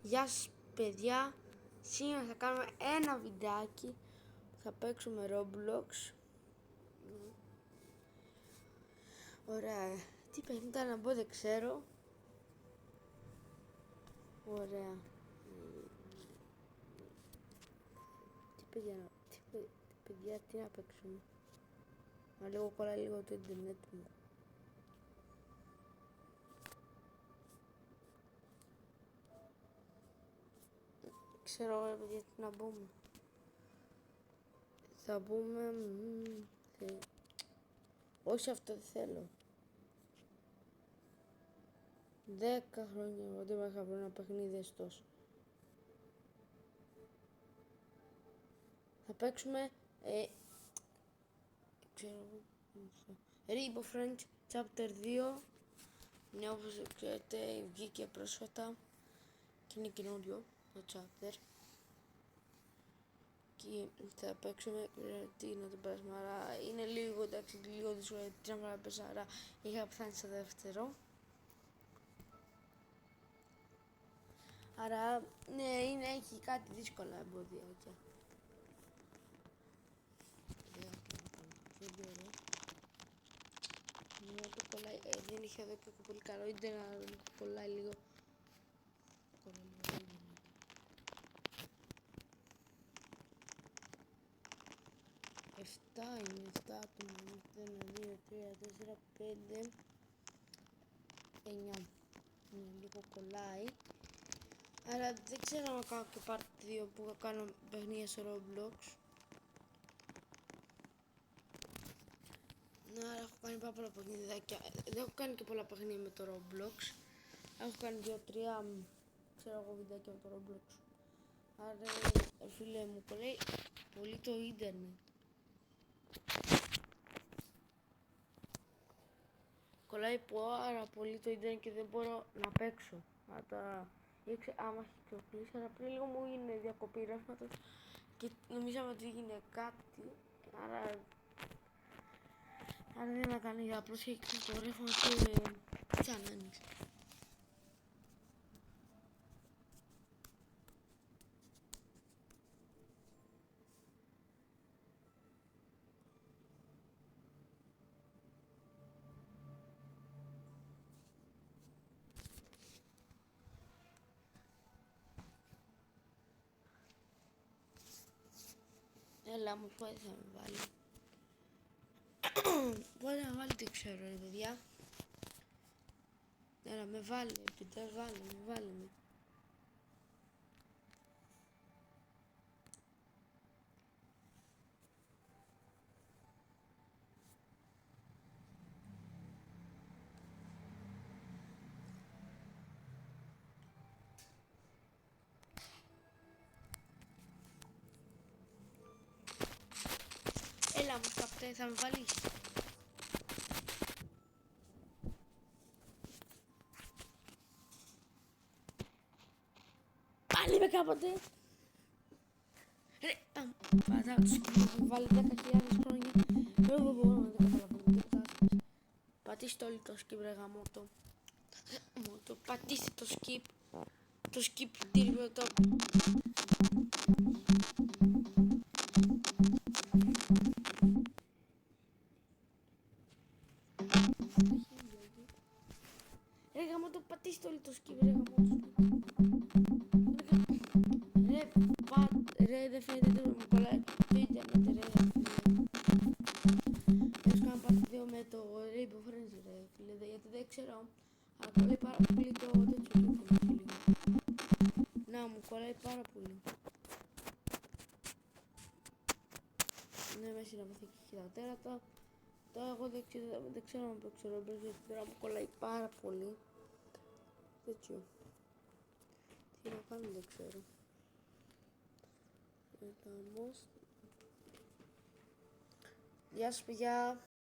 Γεια σας παιδιά, σήμερα θα κάνουμε ένα βιντεάκι που θα παίξουμε Roblox. Ωραία, τι παιχνίδι να μπω δεν ξέρω. Ωραία. Τι παιδιά, τι να παίξουμε. Μα λίγο κολλάει λίγο το ίντερνετ μου. Ξέρω ρε παιδιά τι να μπούμε. Θα μπούμε... Όχι αυτό δεν θέλω. 10 χρόνια εγώ δεν είχα βρει ένα παιχνίδι τόσο. Θα παίξουμε... ξέρω... Rainbow Friends Chapter 2. Ναι, όπως ξέρετε βγήκε πρόσφατα και είναι καινούριο το chapter. Και θα παίξουμε τι να το περάσουμε, άρα είναι λίγο εντάξει, λίγο δύσκολο γιατί να βάλω πέσα, άρα είχα πεθάνει στο δεύτερο. Άρα ναι, έχει κάτι δύσκολα εμποδιάκια. Ναι, το κολλάει, δεν είχε εδώ και πολύ καλό ίντερνετ, αλλά κολλάει λίγο. Εφτά είναι, 7 άτομα, 1, 2, 3, 4, 5, 9. Ναι, λίγο κολλάει. Άρα δεν ξέρω να κάνω και part 2 που θα κάνω παιχνίδια στο Roblox. Ναι, άρα έχω κάνει πάρα πολλά παιχνίδια. Δεν έχω κάνει και πολλά παιχνίδια με το Roblox. Έχω κάνει 2-3 ξέρω εγώ βιντεάκια με το Roblox. Άρα φίλε μου κολλάει πολύ το ίντερνετ. Κολλάει πάρα πολύ το ίντερνετ και δεν μπορώ να παίξω. Άμα έχει ξεκλείσει, αλλά πριν λίγο μου είναι διακοπή ρεύματος και νομίζαμε ότι έγινε κάτι. Άρα δεν να κάνει, απλώς έχει κλείσει το ρεύμα και σαν άνοιξε. Έλα μου, πότε θα με βάλει. Πότε θα με βάλει δεν ξέρω ρε παιδιά. Έλα με βάλει, επιτέλους βάλε με. Έλα μου καπτέ, θα με βάλεις. Πάλι με κάποτε. Ρε, θα τους βάλει 10.000 χρόνια. Εγώ δεν μπορώ να το καταλαβαίνω. Πατήστε όλοι το skip ρε γαμώτο. Πατήστε το skip. Το skip τύριο το. Ρε γαμώτο, πατήστε όλοι το skip ρε γαμώτο. Ρε δεν φαίνεται το μου κολλάει το ίντερνετ ρε. Έχω κάνει part 2 με το Rainbow Friends ρε φίλε, γιατί δεν ξέρω. Αλλά κολλάει πάρα πολύ το τέτοιο το φίλε. Να μου κολλάει πάρα πολύ. Ναι, μέσα να μάθει και τα τέρατα. Τώρα εγώ δεν ξέρω να παίξω Roblox γιατί τώρα μου κολλάει πάρα πολύ. Τέτοιο. Τι να κάνω δεν ξέρω. Γεια σας παιδιά.